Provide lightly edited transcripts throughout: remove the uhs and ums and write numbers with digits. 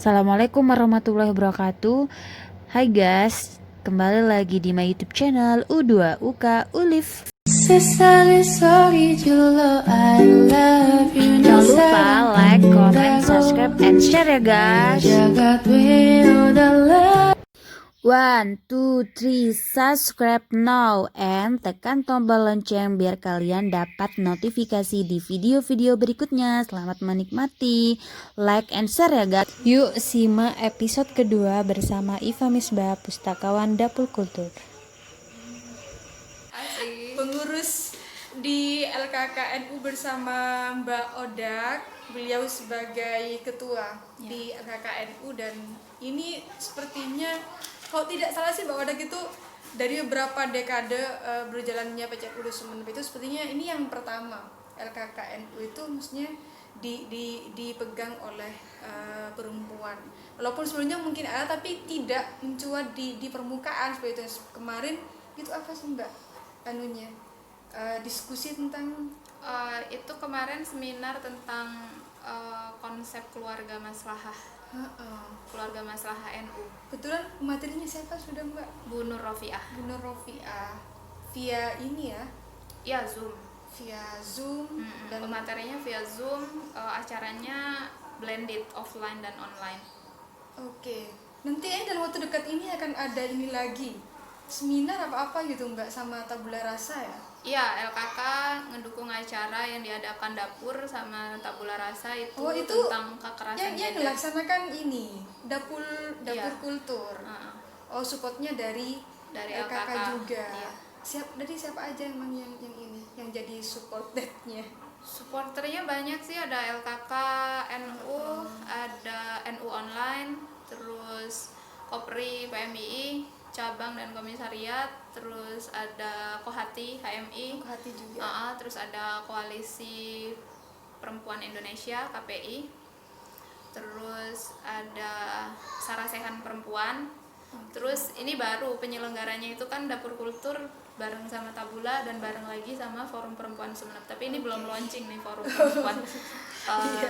Assalamualaikum warahmatullahi wabarakatuh. Hai guys, kembali lagi di my YouTube channel U2UK Ulif. Jangan lupa like, comment, subscribe, and share ya guys. 1, 2, 3, subscribe now and tekan tombol lonceng biar kalian dapat notifikasi di video-video berikutnya. Selamat menikmati, like and share ya guys. Yuk simak episode kedua bersama Iva Misbah, Pustakawan Dapur Kultur. Pengurus di LKKNU bersama Mbak Odak, beliau sebagai ketua di LKKNU, dan ini sepertinya kalau tidak salah sih Mbak Odak itu dari beberapa dekade berjalannya PCRU Sumeneb itu sepertinya ini yang pertama LKKNU itu maksudnya dipegang oleh perempuan. Walaupun sebelumnya mungkin ada tapi tidak mencuat di permukaan seperti itu. Kemarin itu apa sih Mbak anunya? Diskusi tentang itu kemarin seminar tentang konsep keluarga maslahah. Keluarga maslahah NU. Kebetulan materinya siapa sudah Mbak? Bu Nur Rofiah. Bu Nur Rofiah. Via ini ya? Iya, Zoom. Via Zoom. Dan materinya via Zoom, acaranya blended offline dan online. Oke. Nanti dalam waktu dekat ini akan ada ini lagi. Seminar apa-apa gitu Mbak sama Tabula Rasa ya? Iya, LKK ngedukung acara yang diadakan Dapur sama Tabula Rasa itu, itu tentang kekerasan yang melaksanakan ini Dapur Kultur. Oh, supportnya dari LKK juga. Iya. Siapa aja emang yang ini yang jadi supporternya? Supporternya banyak sih, ada LKK, NU, ada NU online, terus Kopri, PMII, cabang dan komisariat, terus ada Kohati, HMI, Kohati juga. Terus ada Koalisi Perempuan Indonesia, KPI, terus ada Sarasehan Perempuan. Terus ini baru penyelenggaranya itu kan Dapur Kultur bareng sama Tabula dan bareng lagi sama Forum Perempuan Sumeneb. Tapi ini belum launching nih Forum Perempuan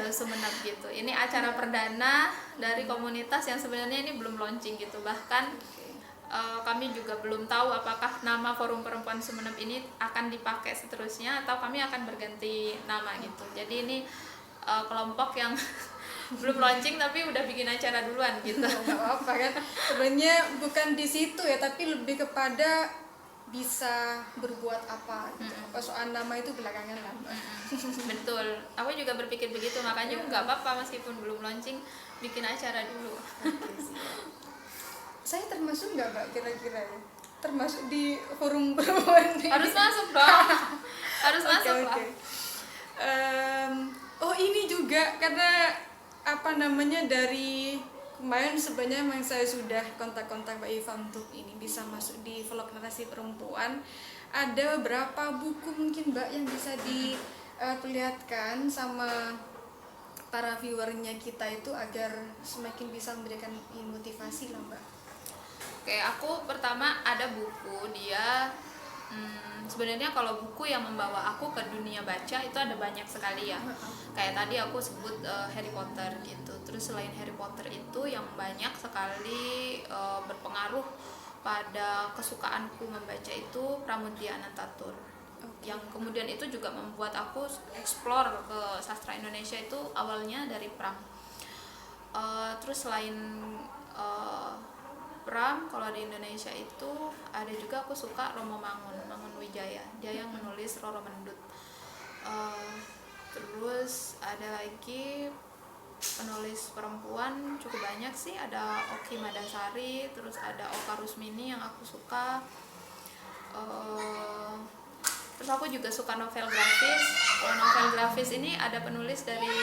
Sumeneb gitu. Ini acara perdana dari komunitas yang sebenarnya ini belum launching gitu. Bahkan kami juga belum tahu apakah nama Forum Perempuan Sumeneb ini akan dipakai seterusnya atau kami akan berganti nama gitu. Jadi ini kelompok yang belum launching tapi udah bikin acara duluan gitu. Nggak apa-apa kan, sebenarnya bukan di situ ya, tapi lebih kepada bisa berbuat apa gitu. Soal nama itu belakangan lah Mbak. Betul, aku juga berpikir begitu, makanya nggak apa-apa meskipun belum launching bikin acara dulu. Saya termasuk nggak Mbak kira-kira ya? Termasuk di forum perempuan ini? Harus masuk dong. Harus masuk lah. Oh ini juga karena dari kemarin sebenarnya memang saya sudah kontak-kontak Mbak Iva untuk ini bisa masuk di vlog narasi perempuan. Ada beberapa buku mungkin Mbak yang bisa diperlihatkan sama para viewernya kita itu agar semakin bisa memberikan motivasi lah Mbak. Oke, aku pertama ada buku dia. Sebenarnya kalau buku yang membawa aku ke dunia baca itu ada banyak sekali ya. Kayak tadi aku sebut Harry Potter gitu. Terus selain Harry Potter itu yang banyak sekali berpengaruh pada kesukaanku membaca itu Pramudia Anantatur. Yang kemudian itu juga membuat aku explore ke sastra Indonesia itu awalnya dari Pram. Terus selain Pram, kalau di Indonesia itu ada juga aku suka Romo Mangun Wijaya, dia yang menulis Roro Mendut. Terus ada lagi penulis perempuan cukup banyak sih, ada Oki Madasari, terus ada Oka Rusmini yang aku suka. Terus aku juga suka novel grafis. Kalau novel grafis ini ada penulis dari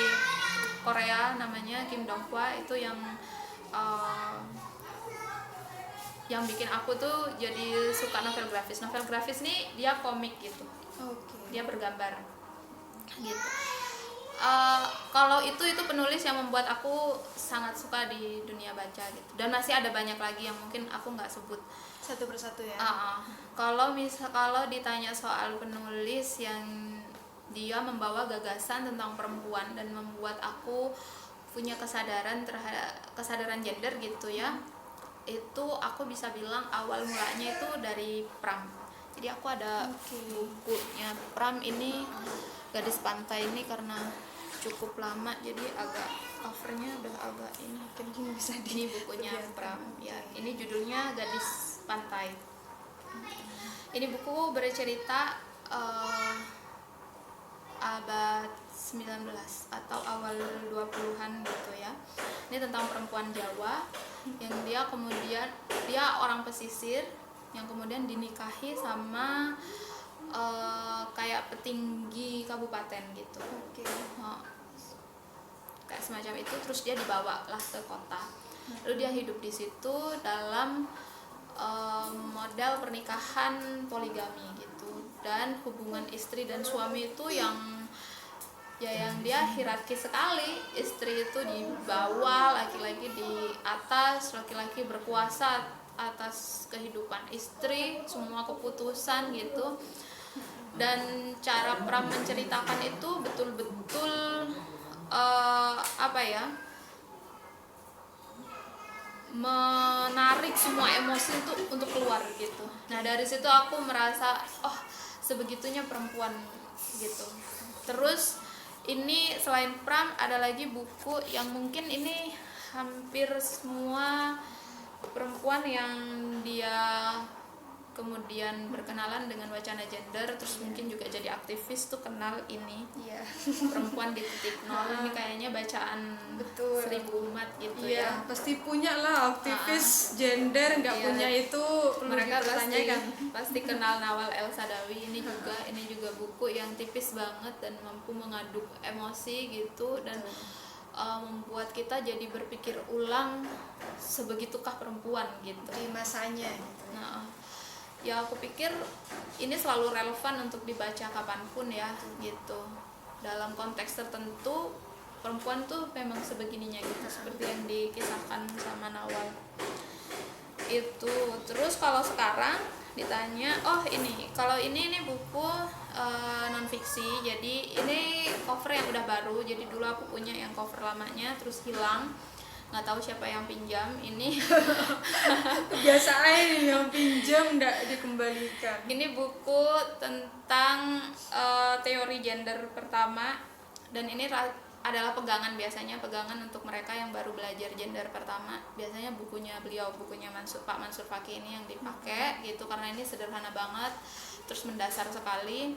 Korea namanya Kim Dong-hwa, itu yang bikin aku tuh jadi suka novel grafis. Novel grafis nih dia komik gitu. Dia bergambar gitu. Kalau itu penulis yang membuat aku sangat suka di dunia baca gitu. Dan masih ada banyak lagi yang mungkin aku nggak sebut satu persatu ya. Kalau ditanya soal penulis yang dia membawa gagasan tentang perempuan dan membuat aku punya kesadaran gender gitu ya, itu aku bisa bilang awal mulanya itu dari Pram. Jadi aku ada bukunya Pram ini, Gadis Pantai ini, karena cukup lama jadi agak covernya udah agak ini. Mungkin bisa Ini bukunya Pram ya, ini judulnya Gadis Pantai. Ini buku bercerita abad 19 atau awal 20-an gitu ya. Ini tentang perempuan Jawa yang dia orang pesisir yang kemudian dinikahi sama kayak petinggi kabupaten gitu. Kayak semacam itu, terus dia dibawa lah ke kota. Lalu dia hidup di situ dalam model pernikahan poligami gitu, dan hubungan istri dan suami itu yang dia hierarki sekali. Istri itu di bawah, laki-laki di atas, laki-laki berkuasa atas kehidupan istri, semua keputusan gitu. Dan cara Pram menceritakan itu betul-betul menarik semua emosi itu untuk keluar gitu. Nah dari situ aku merasa sebegitunya perempuan gitu. Terus ini selain Pram ada lagi buku yang mungkin ini hampir semua perempuan yang dia kemudian berkenalan dengan wacana gender terus mungkin juga jadi aktivis tuh kenal ini. Perempuan di titik nol ini kayaknya bacaan 1000 umat gitu ya. Pasti punya lah aktivis gender, nggak punya itu mereka pasti kenal Nawal El Sadawi. Ini juga buku yang tipis banget dan mampu mengaduk emosi gitu, dan membuat kita jadi berpikir ulang sebegitukah perempuan gitu di masanya gitu. Nah ya aku pikir ini selalu relevan untuk dibaca kapanpun ya gitu. Dalam konteks tertentu perempuan tuh memang sebegininya gitu, seperti yang dikisahkan sama Nawal itu. Terus kalau sekarang ditanya, kalau ini buku non fiksi, jadi ini cover yang udah baru. Jadi dulu aku punya yang cover lamanya terus hilang, nggak tahu siapa yang pinjam ini. Kebiasaan yang pinjam nggak dikembalikan. Ini buku tentang teori gender pertama, dan ini adalah pegangan untuk mereka yang baru belajar gender pertama. Biasanya bukunya Pak Mansur Fakih ini yang dipakai gitu, karena ini sederhana banget terus mendasar sekali.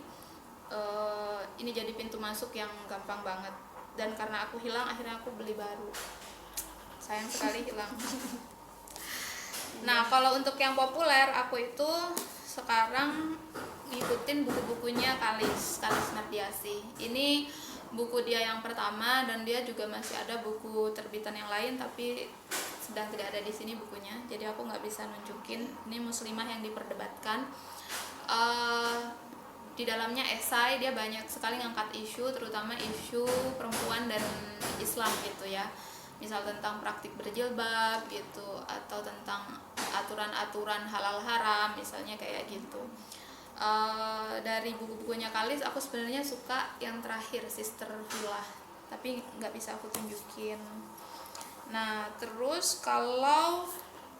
Ini jadi pintu masuk yang gampang banget, dan karena aku hilang akhirnya aku beli baru. Sayang sekali hilang. Nah kalau untuk yang populer aku itu sekarang ngikutin buku-bukunya Kalis Nardiasi. Ini buku dia yang pertama, dan dia juga masih ada buku terbitan yang lain tapi sedang tidak ada di sini bukunya, jadi aku nggak bisa nunjukin. Ini Muslimah yang diperdebatkan. Di dalamnya esai, dia banyak sekali ngangkat isu, terutama isu perempuan dan Islam gitu ya. Misal tentang praktik berjilbab gitu, atau tentang aturan-aturan halal haram misalnya kayak gitu. Dari buku-bukunya Kalis aku sebenarnya suka yang terakhir Sister Villa, tapi nggak bisa aku tunjukin. Nah terus kalau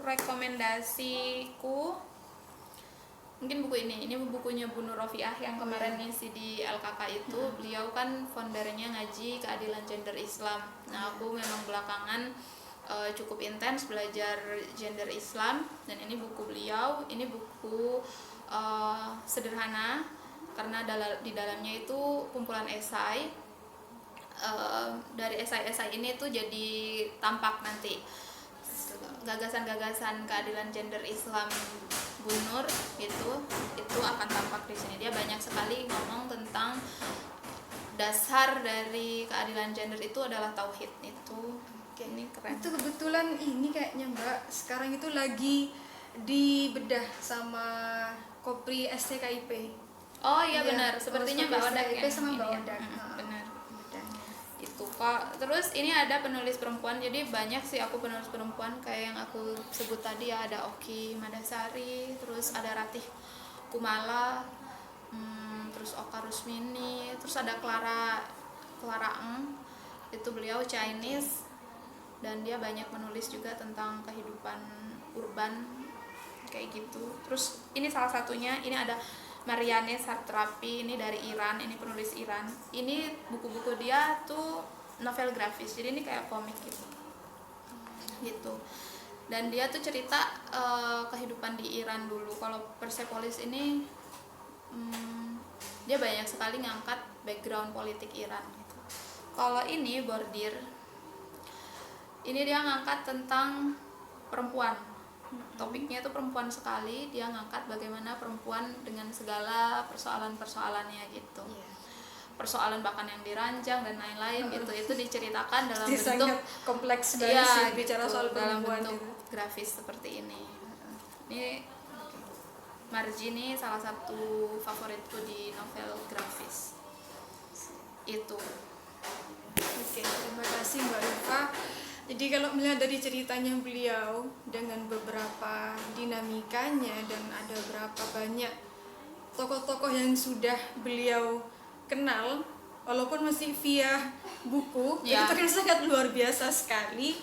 rekomendasiku mungkin buku ini bukunya Bu Nur Rofiah yang kemarin ngisi di LKK itu. Beliau kan foundernya ngaji keadilan gender Islam. Nah aku memang belakangan cukup intens belajar gender Islam, dan ini buku beliau. Ini buku sederhana karena di dalamnya itu kumpulan esai. Dari esai-esai ini tuh jadi tampak nanti gagasan-gagasan keadilan gender Islam Bu Nur itu akan tampak di sini. Dia banyak sekali ngomong tentang dasar dari keadilan gender itu adalah tauhid itu. Ini keren. Itu kebetulan ini kayaknya Mbak sekarang itu lagi dibedah sama Kopri STKIP. Oh iya benar, sepertinya Mbak Odak STKIP sama Mbak Odak. Benar. Itu Kak. Terus ini ada penulis perempuan, jadi banyak sih aku penulis perempuan kayak yang aku sebut tadi ya, ada Oki Madasari, terus ada Ratih Kumala, terus Oka Rusmini, terus ada Clara Eng, Itu beliau Chinese dan dia banyak menulis juga tentang kehidupan urban kayak gitu. Terus ini salah satunya, ini ada Marianne Satrapi, ini dari Iran, ini penulis Iran. Ini buku-buku dia tuh novel grafis, jadi ini kayak komik gitu. Dan dia tuh cerita kehidupan di Iran dulu. Kalau Persepolis ini dia banyak sekali ngangkat background politik Iran gitu. Kalau ini Bordir, ini dia ngangkat tentang perempuan. Topiknya itu perempuan sekali, dia ngangkat bagaimana perempuan dengan segala persoalan-persoalannya gitu. Persoalan bahkan yang dirancang dan lain-lain gitu, itu diceritakan dalam bentuk sangat kompleks banget sih bicara soal dalam perempuan bentuk gitu. grafis seperti ini. Ini Marji ini salah satu favoritku di novel grafis itu. Oke, terima kasih Mbak Rifa. Jadi kalau melihat dari ceritanya beliau dengan beberapa dinamikanya dan ada berapa banyak tokoh-tokoh yang sudah beliau kenal, walaupun masih via buku, Ya. itu kan sangat luar biasa sekali.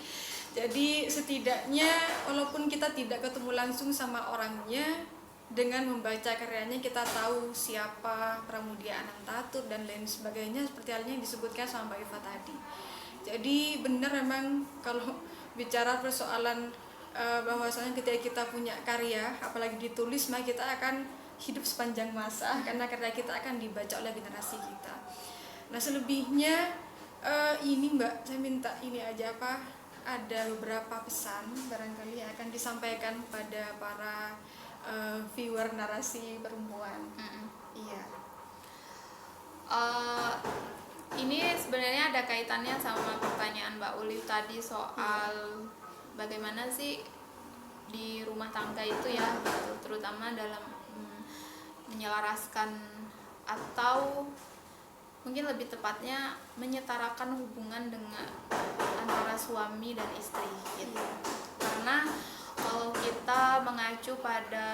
Jadi setidaknya walaupun kita tidak ketemu langsung sama orangnya, dengan membaca karyanya kita tahu siapa Pramudia Anantatur dan lain sebagainya, seperti halnya yang disebutkan sama Mbak Iva tadi. Jadi benar memang kalau bicara persoalan bahwasanya ketika kita punya karya, apalagi ditulis, maka kita akan hidup sepanjang masa karena karya kita akan dibaca oleh generasi kita. Nah selebihnya ini Mbak, saya minta ini aja ada beberapa pesan barangkali yang akan disampaikan pada para viewer narasi perempuan. Iya. Ini sebenarnya ada kaitannya sama pertanyaan Mbak Uli tadi soal bagaimana sih di rumah tangga itu ya gitu, terutama dalam menyelaraskan atau mungkin lebih tepatnya menyetarakan hubungan dengan antara suami dan istri gitu. Karena kalau kita mengacu pada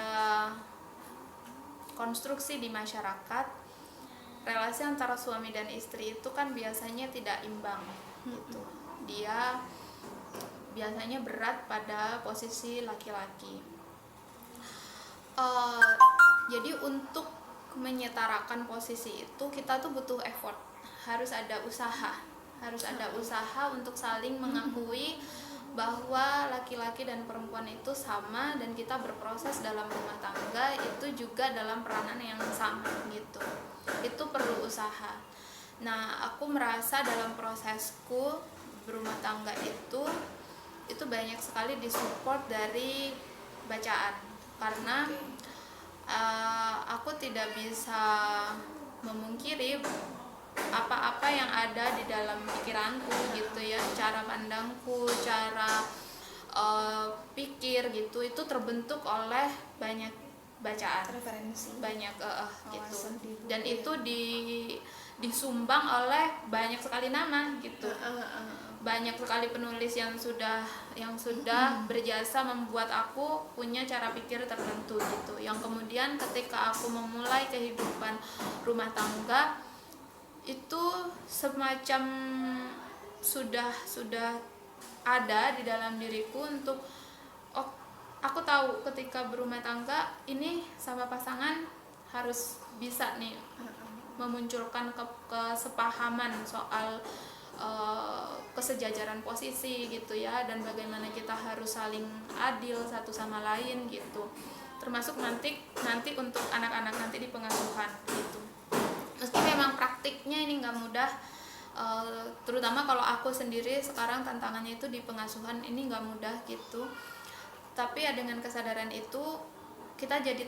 konstruksi di masyarakat, relasi antara suami dan istri itu kan biasanya tidak imbang gitu. Dia biasanya berat pada posisi laki-laki. Jadi untuk menyetarakan posisi itu kita tuh butuh effort, harus ada usaha untuk saling mengakui bahwa laki-laki dan perempuan itu sama dan kita berproses dalam rumah tangga itu juga dalam peranan yang sama gitu. Itu perlu usaha. Nah, aku merasa dalam prosesku berumah tangga itu banyak sekali disupport dari bacaan, karena aku tidak bisa memungkiri apa-apa yang ada di dalam pikiranku gitu ya, cara pandangku, cara pikir gitu, itu terbentuk oleh banyak bacaan, Referensi, banyak gitu, dan ya. itu disumbang oleh banyak sekali nama gitu. Banyak sekali penulis yang sudah berjasa membuat aku punya cara pikir tertentu gitu, yang kemudian ketika aku memulai kehidupan rumah tangga itu semacam sudah ada di dalam diriku untuk aku tahu ketika berumah tangga ini sama pasangan harus bisa nih memunculkan kesepahaman soal kesejajaran posisi gitu ya, dan bagaimana kita harus saling adil satu sama lain gitu, termasuk nanti untuk anak-anak nanti di pengasuhan gitu. Meski memang praktiknya ini nggak mudah, terutama kalau aku sendiri sekarang tantangannya itu di pengasuhan ini nggak mudah gitu, tapi ya dengan kesadaran itu kita jadi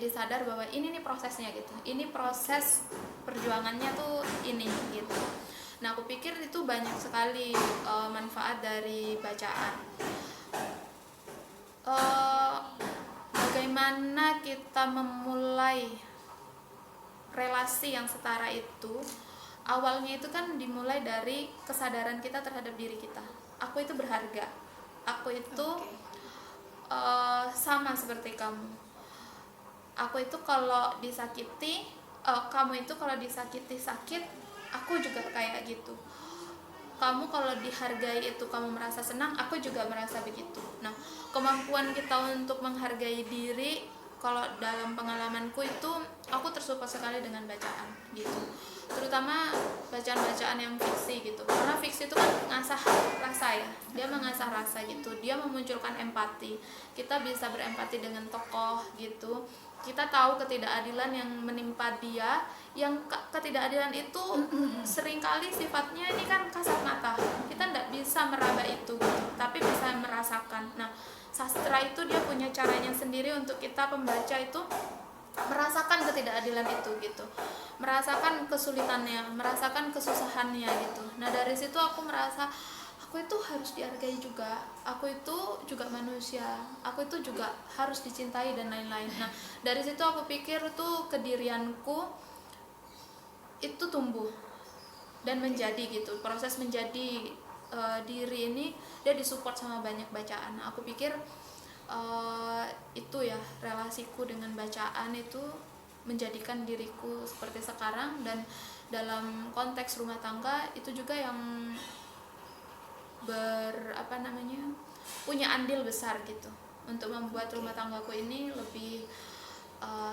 sadar bahwa ini nih prosesnya gitu, ini proses perjuangannya tuh ini gitu. Nah, aku pikir itu banyak sekali manfaat dari bacaan. Bagaimana kita memulai relasi yang setara itu, awalnya itu kan dimulai dari kesadaran kita terhadap diri kita. Aku itu berharga, aku itu sama seperti kamu. Aku itu kalau disakiti, kamu itu kalau disakiti sakit, aku juga kayak gitu. Kamu kalau dihargai itu kamu merasa senang, aku juga merasa begitu. Nah, kemampuan kita untuk menghargai diri, kalau dalam pengalamanku itu aku tersupport sekali dengan bacaan gitu, terutama bacaan-bacaan yang fiksi gitu, karena fiksi itu kan ngasah rasa ya, dia mengasah rasa gitu, dia memunculkan empati, kita bisa berempati dengan tokoh gitu, kita tahu ketidakadilan yang menimpa dia, yang ketidakadilan itu seringkali sifatnya ini kan kasat mata, kita tidak bisa meraba itu gitu, tapi bisa merasakan. Nah, sastra itu dia punya caranya sendiri untuk kita pembaca itu merasakan ketidakadilan itu gitu, merasakan kesulitannya, merasakan kesusahannya gitu. Nah, dari situ aku merasa aku itu harus dihargai juga, aku itu juga manusia, aku itu juga harus dicintai dan lain-lain. Nah, dari situ aku pikir tuh kedirianku itu tumbuh dan menjadi gitu, proses menjadi diri ini dia disupport sama banyak bacaan. Aku pikir itu ya, relasiku dengan bacaan itu menjadikan diriku seperti sekarang, dan dalam konteks rumah tangga itu juga yang punya andil besar gitu untuk membuat rumah tanggaku ini lebih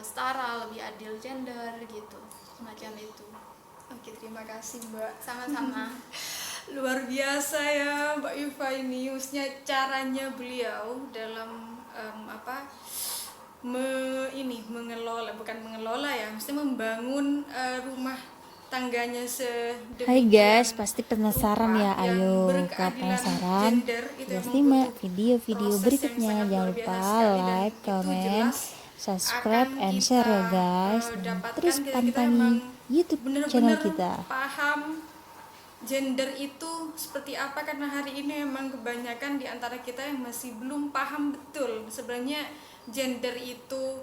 setara, lebih adil gender gitu, semacam itu. Oke, terima kasih Mbak. Sama-sama. Luar biasa ya Mbak Iva ini, khususnya caranya beliau dalam mengelola ya, mesti membangun rumah tangganya sedemikian. Hai guys, pasti penasaran rupa ya? yang Ayo, kalau berkeadilan penasaran, gender itu kita yang simak membutuhkan video-video proses yang berikutnya. sangat Jangan luar lupa biasa sekali, dan like, itu comment, jelas subscribe, akan and kita share ya guys. Dan dapatkan terus ketika kita pantengin memang YouTube channel benar-benar kita. paham gender itu seperti apa, karena hari ini memang kebanyakan di antara kita yang masih belum paham betul sebenarnya gender itu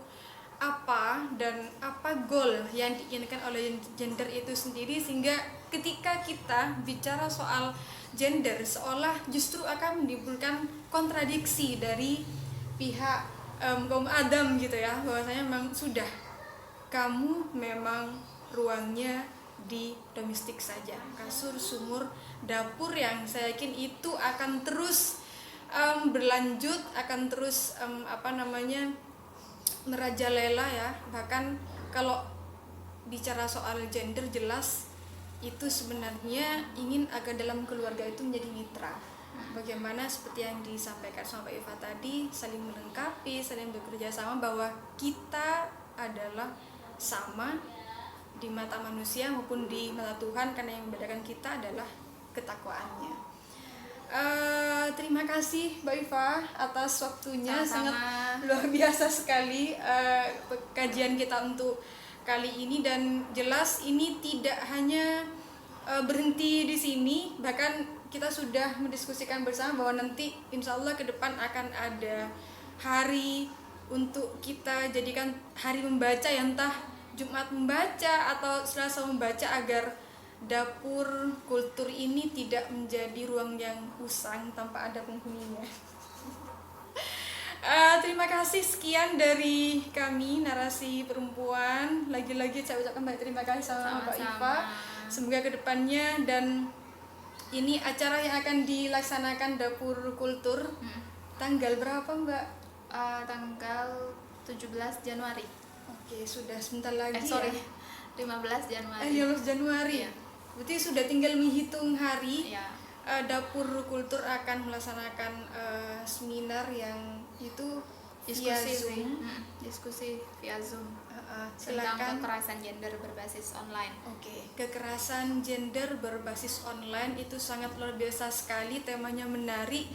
apa dan apa goal yang diinginkan oleh gender itu sendiri, sehingga ketika kita bicara soal gender seolah justru akan menimbulkan kontradiksi dari pihak kaum Adam gitu ya, bahwasanya memang sudah kamu memang ruangnya di domestik saja, kasur, sumur, dapur, yang saya yakin itu akan terus berlanjut, akan terus merajalela ya. Bahkan kalau bicara soal gender, jelas itu sebenarnya ingin agar dalam keluarga itu menjadi mitra. Bagaimana seperti yang disampaikan sama Mbak Iva tadi, saling melengkapi, saling bekerja sama, bahwa kita adalah sama di mata manusia maupun di mata Tuhan, karena yang membedakan kita adalah ketakwaannya. Terima kasih Mbak Iva atas waktunya. Sama-sama. Sangat luar biasa sekali kajian kita untuk kali ini, dan jelas ini tidak hanya berhenti di sini, bahkan kita sudah mendiskusikan bersama bahwa nanti insya Allah ke depan akan ada hari untuk kita jadikan hari membaca, yang entah Jumat membaca atau Selasa membaca, agar dapur kultur ini tidak menjadi ruang yang usang tanpa ada penghuninya. Terima kasih, sekian dari kami Narasi Perempuan. Lagi-lagi saya ucapkan banyak terima kasih sama Mbak Iva. Semoga kedepannya, dan ini acara yang akan dilaksanakan Dapur Kultur tanggal berapa Mbak? Tanggal 17 Januari. Oke, sudah sebentar lagi 15 Januari. 15 Januari. Iya. Berarti sudah tinggal menghitung hari. Iya. Dapur Kultur akan melaksanakan seminar yang itu via Diskusi sih. Zoom. Diskusi via Zoom. Tentang Silakan. kekerasan gender berbasis online. Oke, kekerasan gender berbasis online itu sangat luar biasa sekali, temanya menarik,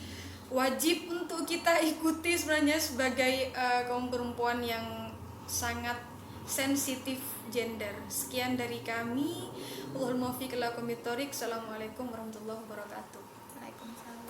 wajib untuk kita ikuti sebenarnya sebagai kaum perempuan yang sangat sensitif gender. Sekian dari kami. Wallahul muwaffiq ila aqwamit thoriq. Assalamualaikum warahmatullahi wabarakatuh. Waalaikumsalam.